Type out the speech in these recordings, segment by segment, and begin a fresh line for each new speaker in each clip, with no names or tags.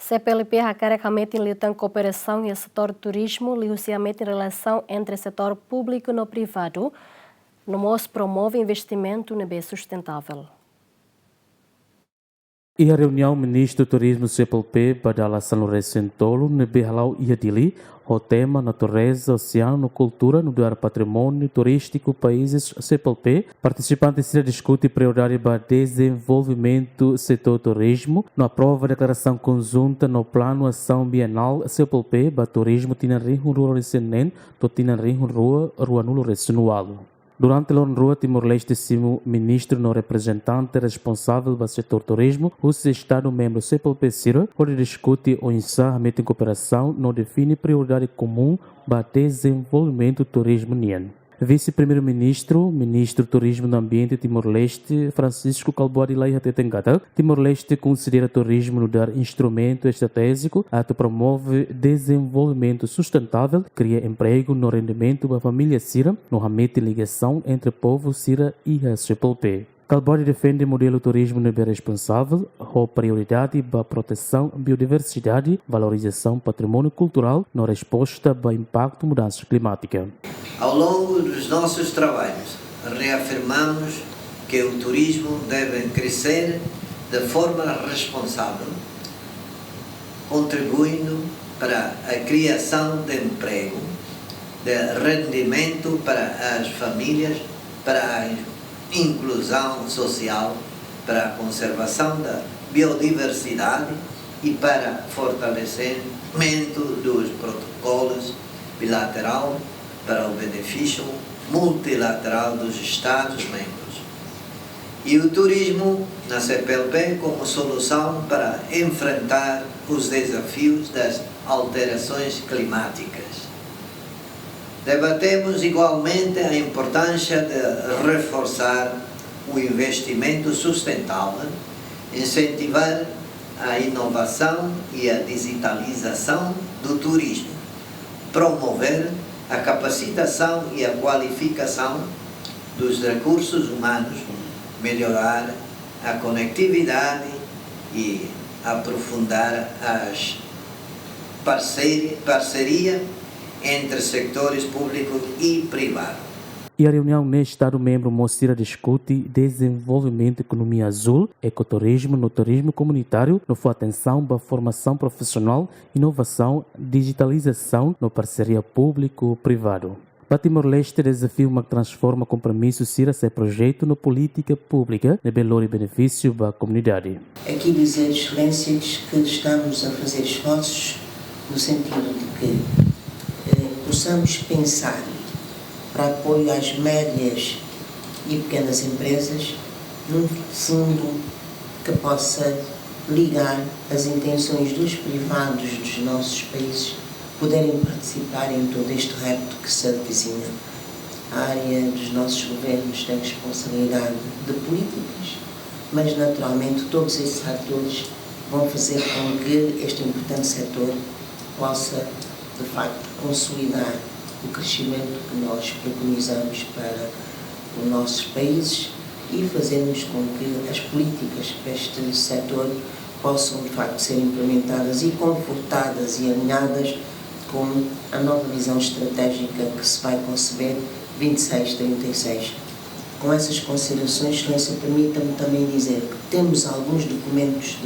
CPLP requer liutan cooperação e setor turismo, liuciamente relação entre setor público e privado, no modo promove investimento no bem sustentável.
E a reunião ministro do turismo CPLP Badala São Lourenço em Tolo, no Behalau e Adili, o tema natureza, oceano, cultura, no dar patrimônio turístico países CPLP. Participantes se discute prioridade para desenvolvimento setor turismo, na prova declaração conjunta no plano ação bienal CPLP para turismo Tinanrinho Rua Recenen, do Tinanrinho Rua Nulo Resunualo. Durante a rua Timor-Leste, o ministro no representante responsável do setor turismo, o Estado-membro CPLP Cira, onde discute o encerramento em cooperação, não define prioridade comum para desenvolvimento do turismo niano. Vice-primeiro-ministro, ministro do Turismo do Ambiente Timor-Leste, Francisco Calboa de Laia Tetengata, Timor-Leste considera turismo no dar instrumento estratégico a promove desenvolvimento sustentável, cria emprego no rendimento da família Cira, no ramete ligação entre povo Cira e a CPLP. Calboa defende o modelo turismo no bem responsável, com prioridade para proteção da biodiversidade, valorização do patrimônio cultural, na resposta para o impacto da mudança climática.
Ao longo dos nossos trabalhos, reafirmamos que o turismo deve crescer de forma responsável, contribuindo para a criação de emprego, de rendimento para as famílias, para a inclusão social, para a conservação da biodiversidade e para fortalecimento dos protocolos bilateral para o benefício multilateral dos Estados-membros. E o turismo na CPLP como solução para enfrentar os desafios das alterações climáticas. Debatemos igualmente a importância de reforçar o investimento sustentável, incentivar a inovação e a digitalização do turismo, promover a capacitação e a qualificação dos recursos humanos, melhorar a conectividade e aprofundar as parceria entre sectores público e privado.
E a reunião neste Estado-membro Mocira discute desenvolvimento da economia azul, ecoturismo, no turismo comunitário, no atenção para a formação profissional, inovação, digitalização, no parceria público-privado. Para Timor-Leste, desafio que transforma compromisso Cira ser projeto na política pública, de valor e benefício para a comunidade.
Aqui dizer, excelências, que estamos a fazer esforços no sentido de que possamos pensar para apoio às médias e pequenas empresas, num fundo que possa ligar as intenções dos privados dos nossos países poderem participar em todo este repto que se avizinha. A área dos nossos governos tem responsabilidade de políticas, mas naturalmente todos esses atores vão fazer com que este importante setor possa, de facto, consolidar o crescimento que nós preconizamos para os nossos países e fazermos com que as políticas para este setor possam, de facto, ser implementadas e confortadas e alinhadas com a nova visão estratégica que se vai conceber 26-36. Com essas considerações, Excelência, permita-me também dizer que temos alguns documentos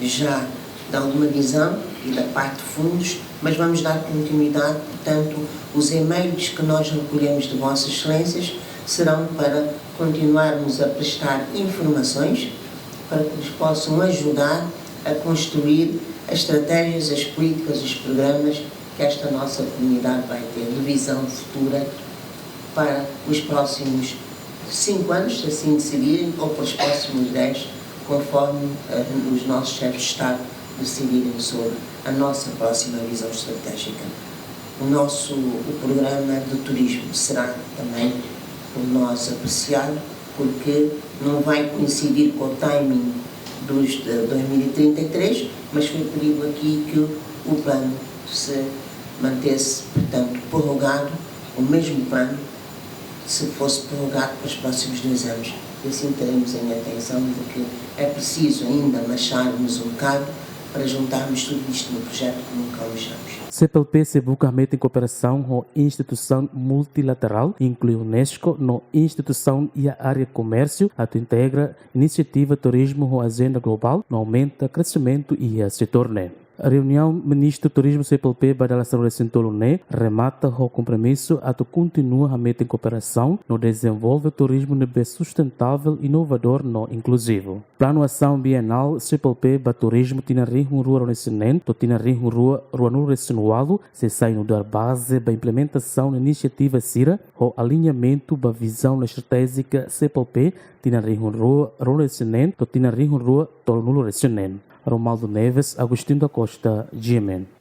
já de alguma visão e da parte de fundos, mas vamos dar continuidade, portanto, os e-mails que nós recolhemos de Vossas Excelências serão para continuarmos a prestar informações para que nos possam ajudar a construir as estratégias, as políticas, os programas que esta nossa comunidade vai ter de visão futura para os próximos 5 anos, se assim decidirem, ou para os próximos 10, conforme os nossos chefes de Estado decidirem sobre a nossa próxima visão estratégica. O programa de turismo será também por nós apreciado, porque não vai coincidir com o timing de 2033, mas foi pedido aqui que o plano se mantesse, portanto, prorrogado, o mesmo plano, se fosse prorrogado para os próximos 2 anos. E assim teremos em atenção de que é preciso ainda marcharmos um bocado para juntarmos tudo isto no projeto que nunca almejamos.
CPLP se busca em cooperação com a instituição multilateral, inclui a Unesco, na instituição e a área de comércio, a integra iniciativa turismo com a agenda global, no aumenta crescimento e a setor né. A reunião Ministro do Turismo CPLP Badala Salvação Toluné remata o compromisso a continua a em cooperação no desenvolve o turismo sustentável, inovador e inclusivo. Plano ação bienal CPLP ba turismo tina rinho rua resinente, to tina rinho rua no resinualo, se sai no dar base ba implementação da iniciativa CIRA, o alinhamento ba visão estratégica CPLP tina rinho rua resinente, to tina rinho rua tolo resinente. Romaldo Neves, Agostinho da Costa, GMN.